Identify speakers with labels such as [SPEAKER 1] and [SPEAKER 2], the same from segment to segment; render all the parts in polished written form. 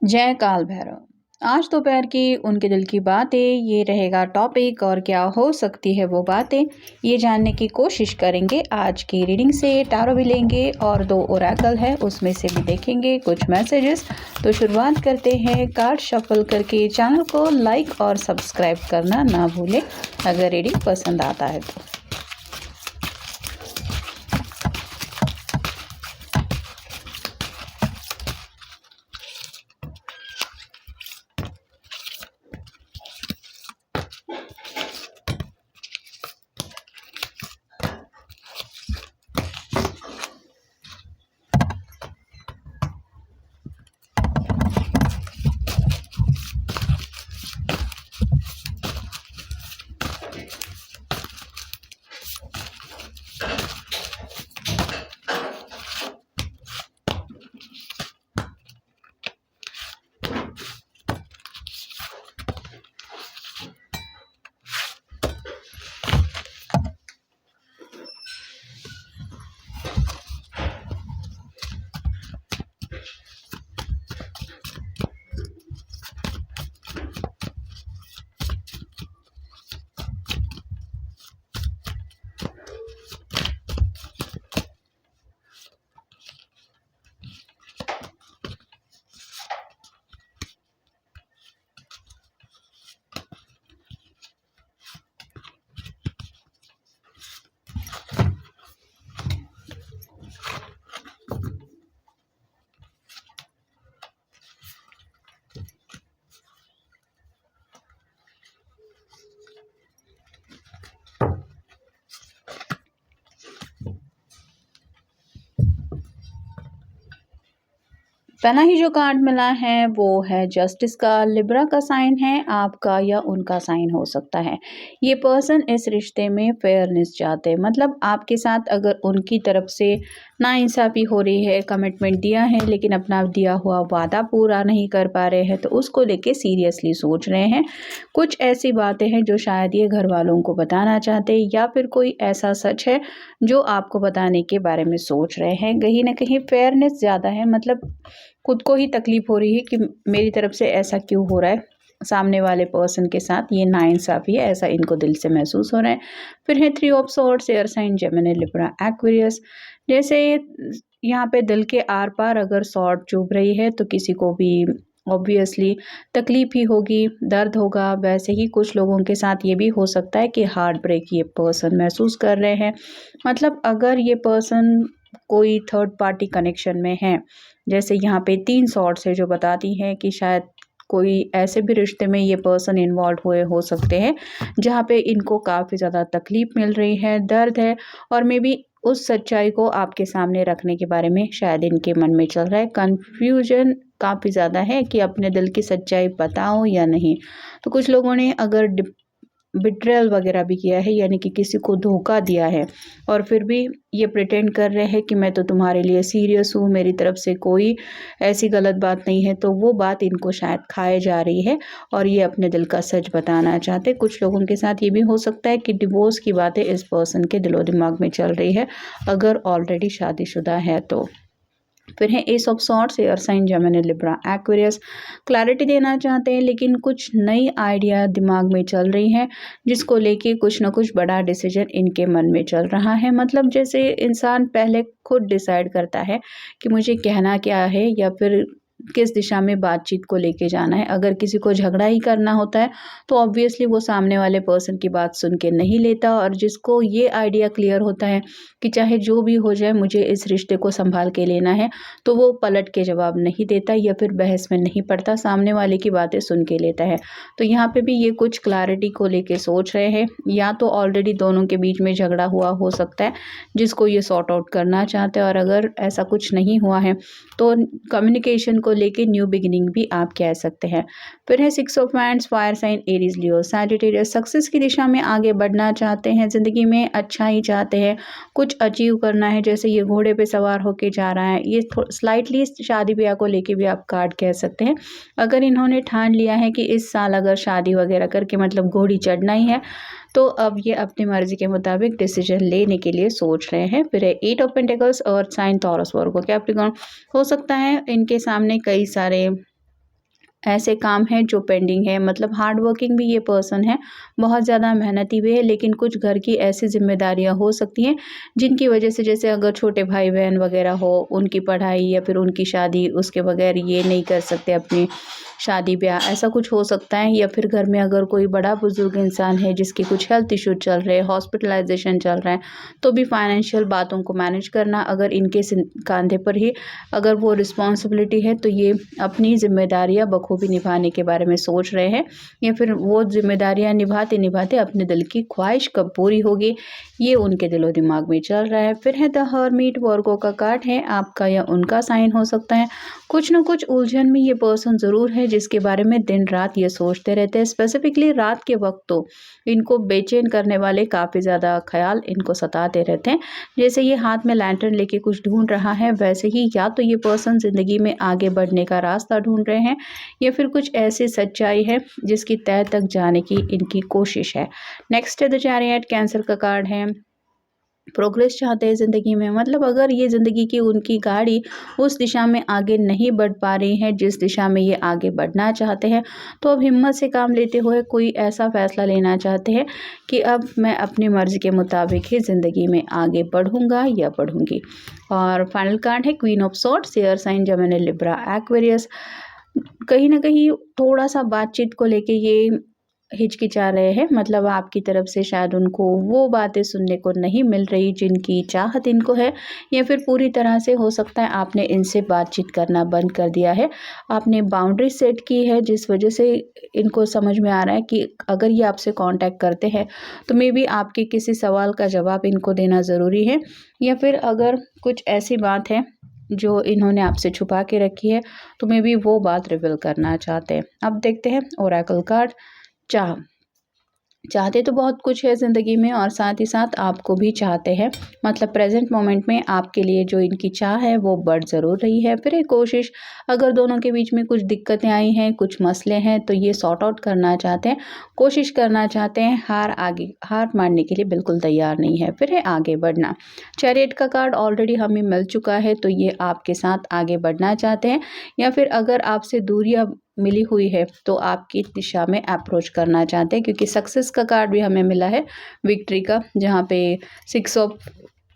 [SPEAKER 1] जय काल भैरव। आज दोपहर की उनके दिल की बातें ये रहेगा टॉपिक और क्या हो सकती है वो बातें ये जानने की कोशिश करेंगे। आज की रीडिंग से टारो भी लेंगे और 2 ओरेकल है उसमें से भी देखेंगे कुछ मैसेजेस। तो शुरुआत करते हैं कार्ड शफल करके। चैनल को लाइक और सब्सक्राइब करना ना भूलें अगर रीडिंग पसंद आता है तो। पहला ही जो कार्ड मिला है वो है जस्टिस का। लिब्रा का साइन है, आपका या उनका साइन हो सकता है। ये पर्सन इस रिश्ते में फेयरनेस चाहते हैं, मतलब आपके साथ अगर उनकी तरफ से नाइंसाफ़ी हो रही है, कमिटमेंट दिया है लेकिन अपना दिया हुआ वादा पूरा नहीं कर पा रहे हैं तो उसको लेके सीरियसली सोच रहे हैं। कुछ ऐसी बातें हैं जो शायद ये घर वालों को बताना चाहते हैं या फिर कोई ऐसा सच है जो आपको बताने के बारे में सोच रहे हैं। कहीं ना कहीं फेयरनेस ज़्यादा है, मतलब खुद को ही तकलीफ हो रही है कि मेरी तरफ से ऐसा क्यों हो रहा है। सामने वाले पर्सन के साथ ये नाइंसाफ़ी है, ऐसा इनको दिल से महसूस हो रहा है। फिर है 3 of swords, air sign Gemini Libra Aquarius. जैसे यहाँ पे दिल के आर पार अगर सॉर्ड चुभ रही है तो किसी को भी ऑब्वियसली तकलीफ ही होगी, दर्द होगा। वैसे ही कुछ लोगों के साथ ये भी हो सकता है कि हार्ट ब्रेक ये पर्सन महसूस कर रहे हैं। मतलब अगर ये पर्सन कोई थर्ड पार्टी कनेक्शन में है, जैसे यहाँ पे 3 सॉर्ड्स है जो बताती हैं कि शायद कोई ऐसे भी रिश्ते में ये पर्सन इन्वॉल्व हुए हो सकते हैं जहाँ पे इनको काफ़ी ज़्यादा तकलीफ मिल रही है, दर्द है और मे बी उस सच्चाई को आपके सामने रखने के बारे में शायद इनके मन में चल रहा है। कन्फ्यूजन काफ़ी ज़्यादा है कि अपने दिल की सच्चाई बताओ या नहीं। तो कुछ लोगों ने अगर बिट्रेयल वगैरह भी किया है, यानी कि किसी को धोखा दिया है और फिर भी ये प्रिटेंड कर रहे हैं कि मैं तो तुम्हारे लिए सीरियस हूँ, मेरी तरफ से कोई ऐसी गलत बात नहीं है, तो वो बात इनको शायद खाए जा रही है और ये अपने दिल का सच बताना चाहते। कुछ लोगों के साथ ये भी हो सकता है कि डिवोर्स की बातें इस पर्सन के दिलो दिमाग में चल रही है अगर ऑलरेडी शादीशुदा है तो। फिर है ace of swords, air sign Gemini Libra Aquarius. Clarity देना चाहते हैं लेकिन कुछ नई आइडिया दिमाग में चल रही है जिसको लेके कुछ ना कुछ बड़ा डिसीजन इनके मन में चल रहा है। मतलब जैसे इंसान पहले खुद डिसाइड करता है कि मुझे कहना क्या है या फिर किस दिशा में बातचीत को लेके जाना है। अगर किसी को झगड़ा ही करना होता है तो ऑब्वियसली वो सामने वाले पर्सन की बात सुन के नहीं लेता, और जिसको ये आइडिया क्लियर होता है कि चाहे जो भी हो जाए मुझे इस रिश्ते को संभाल के लेना है, तो वो पलट के जवाब नहीं देता या फिर बहस में नहीं पड़ता, सामने वाले की बातें सुन के लेता है। तो यहाँ पे भी ये कुछ क्लैरिटी को लेके सोच रहे हैं, या तो ऑलरेडी दोनों के बीच में झगड़ा हुआ हो सकता है जिसको ये सॉर्ट आउट करना चाहते हैं, और अगर ऐसा कुछ नहीं हुआ है तो कम्युनिकेशन को लेके न्यू बिगिनिंग भी आप कह सकते हैं। फिर है 6 of wands, fire sign Aries Leo Sagittarius. Success की दिशा में आगे बढ़ना चाहते हैं, ज़िंदगी में अच्छा ही चाहते हैं, कुछ अचीव करना है। जैसे ये घोड़े पे सवार होके जा रहा है, ये स्लाइटली शादी ब्याह को लेके भी आप कार्ड कह सकते हैं। अगर इन्होंने ठान लिया है कि इस साल अगर शादी वगैरह करके मतलब घोड़ी चढ़ना ही है, तो अब ये अपनी मर्जी के मुताबिक डिसीजन लेने के लिए सोच रहे हैं। फिर है 8 of pentacles, earth sign Taurus Virgo Capricorn. हो सकता है इनके सामने कई सारे ऐसे काम हैं जो पेंडिंग है, मतलब हार्ड वर्किंग भी ये पर्सन है, बहुत ज़्यादा मेहनती भी है, लेकिन कुछ घर की ऐसी ज़िम्मेदारियाँ हो सकती हैं जिनकी वजह से, जैसे अगर छोटे भाई-बहन वगैरह हो, उनकी पढ़ाई या फिर उनकी शादी, उसके बगैर ये नहीं कर सकते अपनी शादी-ब्याह, ऐसा कुछ हो सकता है। या फिर घर में अगर कोई बड़ा बुज़ुर्ग इंसान है जिसकी कुछ हेल्थ इश्यू चल रहे हैं, हॉस्पिटलाइज़ेशन चल रहा है, तो भी फाइनेंशियल बातों को मैनेज करना अगर इनके कंधे पर ही अगर वो रिस्पॉन्सिबिलिटी है, तो ये अपनी ज़िम्मेदारियाँ बखूबी निभाने के बारे में सोच रहे हैं, या फिर वो ज़िम्मेदारियाँ निभाते-निभाते अपने दिल की ख्वाहिश कब पूरी होगी, ये उनके दिलो-दिमाग में चल रहा है। फिर है द हर्मिट, वर्गो का कार्ड है, आपका या उनका साइन हो सकता है। कुछ न कुछ उलझन में ये पर्सन ज़रूर है जिसके बारे में दिन-रात ये सोचते रहते हैं। स्पेसिफिकली रात के वक़्त तो इनको बेचैन करने वाले काफ़ी ज़्यादा ख़्याल इनको सताते रहते हैं। जैसे ये हाथ में लैंटर्न लेके कुछ ढूँढ रहा है, वैसे ही या तो ये पर्सन ज़िंदगी में आगे बढ़ने का रास्ता ढूँढ रहे हैं, या फिर कुछ ऐसी सच्चाई है जिसकी तह तक जाने की इनकी कोशिश है। नेक्स्ट है द चैरियट, कैंसर का कार्ड है। प्रोग्रेस चाहते हैं ज़िंदगी में, मतलब अगर ये ज़िंदगी की उनकी गाड़ी उस दिशा में आगे नहीं बढ़ पा रही है जिस दिशा में ये आगे बढ़ना चाहते हैं, तो अब हिम्मत से काम लेते हुए कोई ऐसा फ़ैसला लेना चाहते हैं कि अब मैं अपनी मर्ज़ी के मुताबिक ही ज़िंदगी में आगे बढ़ूँगा या बढ़ूँगी। और फाइनल कार्ड है queen of swords, air sign Gemini, Libra, Aquarius. कहीं न कहीं थोड़ा-सा बातचीत को लेके ये हिचकिचा रहे हैं, मतलब आपकी तरफ से शायद उनको वो बातें सुनने को नहीं मिल रही जिनकी चाहत इनको है, या फिर पूरी तरह से हो सकता है आपने इनसे बातचीत करना बंद कर दिया है। आपने बाउंड्री सेट की है जिस वजह से इनको समझ में आ रहा है कि अगर ये आपसे कांटेक्ट करते हैं तो मे बी आपके किसी सवाल का जवाब इनको देना ज़रूरी है, या फिर अगर कुछ ऐसी बात है जो इन्होंने आपसे छुपा के रखी है, तो मे बी वो बात रिवील करना चाहते हैं। अब देखते हैं ओरेकल कार्ड। चाह, चाहते तो बहुत कुछ है ज़िंदगी में, और साथ ही साथ आपको भी चाहते हैं, मतलब प्रेजेंट मोमेंट में आपके लिए जो इनकी चाह है वो बढ़ ज़रूर रही है। फिर एक कोशिश, अगर दोनों के बीच में कुछ दिक्कतें आई हैं, कुछ मसले हैं, तो ये सॉर्ट आउट करना चाहते हैं, कोशिश करना चाहते हैं। हार मानने के लिए बिल्कुल तैयार नहीं है। फिर है आगे बढ़ना। चैरियट का कार्ड ऑलरेडी हमें मिल चुका है, तो ये आपके साथ आगे बढ़ना चाहते हैं, या फिर अगर आपसे दूरियां मिली हुई है तो आपकी दिशा में अप्रोच करना चाहते हैं, क्योंकि सक्सेस का कार्ड भी हमें मिला है, विक्ट्री का, जहाँ पे 6 ऑफ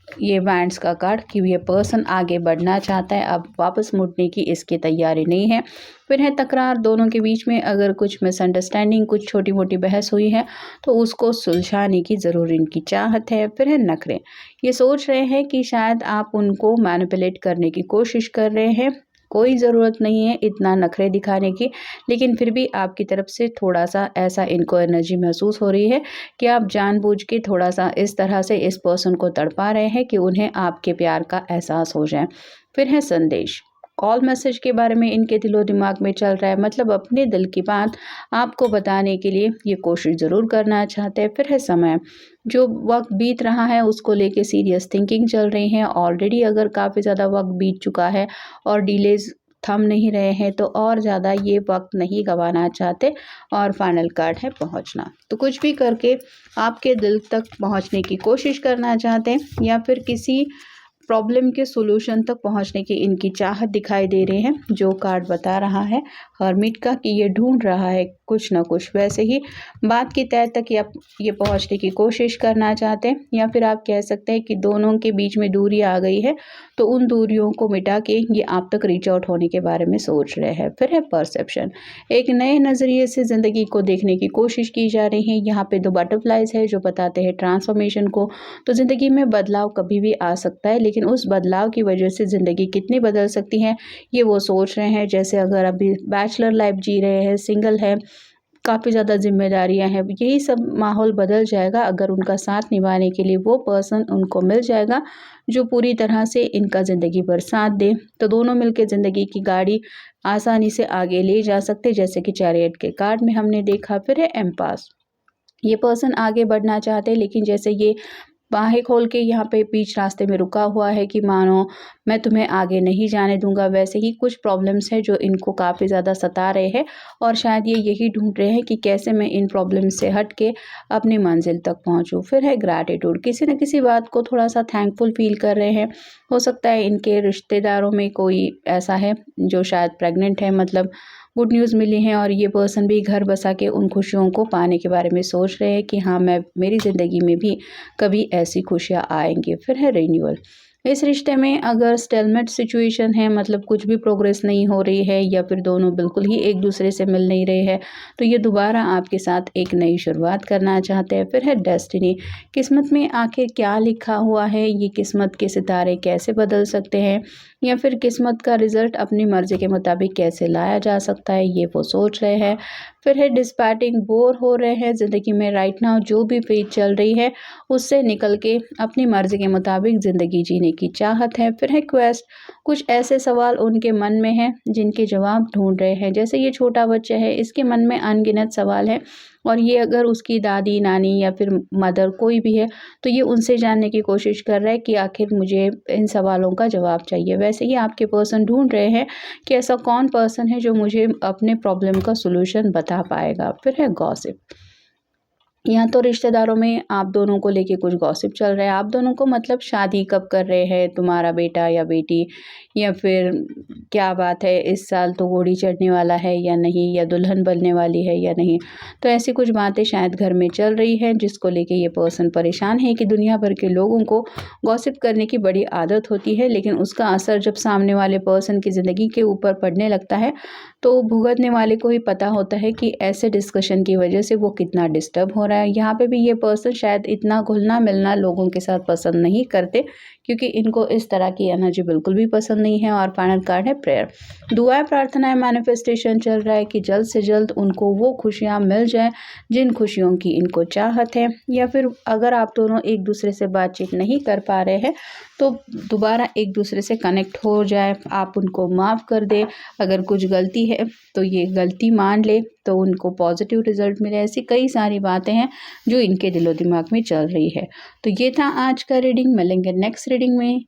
[SPEAKER 1] ये बैंड्स का कार्ड, कि ये पर्सन आगे बढ़ना चाहता है, अब वापस मुड़ने की इसकी तैयारी नहीं है। फिर है तकरार, दोनों के बीच में अगर कुछ मिसअंडरस्टैंडिंग, कुछ छोटी मोटी बहस हुई है तो उसको सुलझाने की ज़रूर इनकी चाहत है। फिर है नखरे, ये सोच रहे हैं कि शायद आप उनको मैनिपुलेट करने की कोशिश कर रहे हैं, कोई ज़रूरत नहीं है इतना नखरे दिखाने की, लेकिन फिर भी आपकी तरफ से थोड़ा-सा ऐसा इनको एनर्जी महसूस हो रही है कि आप जानबूझ के थोड़ा-सा इस तरह से इस पर्सन को तड़पा रहे हैं कि उन्हें आपके प्यार का एहसास हो जाए। फिर है संदेश, कॉल मैसेज के बारे में इनके दिलो-दिमाग में चल रहा है, मतलब अपने दिल की बात आपको बताने के लिए ये कोशिश ज़रूर करना चाहते हैं। फिर है समय, जो वक़्त बीत रहा है उसको लेके सीरियस थिंकिंग चल रही है। ऑलरेडी अगर काफ़ी ज़्यादा वक़्त बीत चुका है और डिलेज़ थम नहीं रहे हैं, तो और ज़्यादा ये वक़्त नहीं गँवाना चाहते। और फाइनल कार्ड है पहुँचना, तो कुछ भी करके आपके दिल तक पहुँचने की कोशिश करना चाहते हैं, या फिर किसी प्रॉब्लम के सॉल्यूशन तक पहुंचने की इनकी चाहत दिखाई दे रही है। जो कार्ड बता रहा है हर्मिट का कि ये ढूंढ रहा है कुछ ना कुछ, वैसे ही बात की तह तक ये पहुंचने की कोशिश करना चाहते हैं, या फिर आप कह सकते हैं कि दोनों के बीच में दूरी आ गई है, तो उन दूरियों को मिटा के ये आप तक रीच आउट होने के बारे में सोच रहे हैं। फिर है परसेप्शन, एक नए नज़रिए से ज़िंदगी को देखने की कोशिश की जा रही है। यहाँ पे 2 बटरफ्लाइज है जो बताते हैं ट्रांसफॉर्मेशन को। तो ज़िंदगी में बदलाव कभी भी आ सकता है, लेकिन उस बदलाव की वजह से ज़िंदगी कितनी बदल सकती है ये वो सोच रहे हैं। जैसे अगर अभी बैचलर लाइफ जी रहे हैं, सिंगल है, काफ़ी ज़्यादा जिम्मेदारियां हैं, यही सब माहौल बदल जाएगा अगर उनका साथ निभाने के लिए वो पर्सन उनको मिल जाएगा जो पूरी तरह से इनका ज़िंदगी भर साथ दे, तो दोनों मिलकर ज़िंदगी की गाड़ी आसानी से आगे ले जा सकते, जैसे कि चैरियट के कार्ड में हमने देखा। फिर है एम्पास, ये पर्सन आगे बढ़ना चाहते हैं, लेकिन जैसे ये बाहें खोल के यहाँ पे बीच रास्ते में रुका हुआ है कि मानो मैं तुम्हें आगे नहीं जाने दूंगा, वैसे ही कुछ प्रॉब्लम्स है जो इनको काफ़ी ज़्यादा सता रहे हैं, और शायद ये यही ढूंढ रहे हैं कि कैसे मैं इन प्रॉब्लम्स से हट के अपनी मंजिल तक पहुँचूँ। फिर है ग्रैटिट्यूड, किसी न किसी बात को थोड़ा सा थैंकफुल फील कर रहे हैं। हो सकता है इनके रिश्तेदारों में कोई ऐसा है जो शायद प्रेग्नेंट है, मतलब गुड न्यूज़ मिली है और ये पर्सन भी घर बसा के उन खुशियों को पाने के बारे में सोच रहे हैं कि हाँ, मैं मेरी ज़िंदगी में भी कभी ऐसी खुशियाँ आएंगी। फिर है रिन्यूअल। इस रिश्ते में अगर स्टेलमेट सिचुएशन है, मतलब कुछ भी प्रोग्रेस नहीं हो रही है या फिर दोनों बिल्कुल ही एक दूसरे से मिल नहीं रहे हैं, तो ये दोबारा आपके साथ एक नई शुरुआत करना चाहते हैं। फिर है डेस्टिनी। किस्मत में आखिर क्या लिखा हुआ है, ये किस्मत के सितारे कैसे बदल सकते हैं या फिर किस्मत का रिजल्ट अपनी मर्जी के मुताबिक कैसे लाया जा सकता है, ये वो सोच रहे हैं। फिर है डिस्पैटिंग। बोर हो रहे हैं ज़िंदगी में राइट नाउ, जो भी फेज चल रही है उससे निकल के अपनी मर्जी के मुताबिक ज़िंदगी जीने की चाहत है। फिर है क्वेस्ट। कुछ ऐसे सवाल उनके मन में हैं जिनके जवाब ढूंढ रहे हैं। जैसे ये छोटा बच्चा है, इसके मन में अनगिनत सवाल है और ये अगर उसकी दादी, नानी या फिर मदर कोई भी है, तो ये उनसे जानने की कोशिश कर रहा है कि आखिर मुझे इन सवालों का जवाब चाहिए। वैसे ही आपके पर्सन ढूंढ रहे हैं कि ऐसा कौन पर्सन है जो मुझे अपने प्रॉब्लम का सॉल्यूशन बता पाएगा। फिर है गॉसिप। यहाँ तो रिश्तेदारों में आप दोनों को लेके कुछ गॉसिप चल रहा है। आप दोनों को मतलब शादी कब कर रहे हैं तुम्हारा बेटा या बेटी, या फिर क्या बात है इस साल तो घोड़ी चढ़ने वाला है या नहीं, या दुल्हन बनने वाली है या नहीं। तो ऐसी कुछ बातें शायद घर में चल रही हैं जिसको लेके ये पर्सन परेशान है कि दुनिया भर के लोगों को गॉसिप करने की बड़ी आदत होती है, लेकिन उसका असर जब सामने वाले पर्सन की ज़िंदगी के ऊपर पड़ने लगता है तो भुगतने वाले को ही पता होता है कि ऐसे डिस्कशन की वजह से वो कितना डिस्टर्ब हो रहा है। यहाँ पे भी ये पर्सन शायद इतना घुलना मिलना लोगों के साथ पसंद नहीं करते, क्योंकि इनको इस तरह की एनर्जी बिल्कुल भी पसंद नहीं है। और फाइनल कार्ड है प्रेयर। दुआएं, प्रार्थनाएं, मैनिफेस्टेशन चल रहा है कि जल्द से जल्द उनको वो खुशियाँ मिल जाए जिन खुशियों की इनको चाहत है। या फिर अगर आप दोनों एक दूसरे से बातचीत नहीं कर पा रहे हैं तो दोबारा एक दूसरे से कनेक्ट हो जाए, आप उनको माफ़ कर दें। अगर कुछ गलती है तो ये गलती मान ले तो उनको पॉजिटिव रिजल्ट मिले। ऐसी कई सारी बातें हैं जो इनके दिलो दिमाग में चल रही है। तो ये था आज का रीडिंग। मिलेंगे नेक्स्ट रीडिंग में।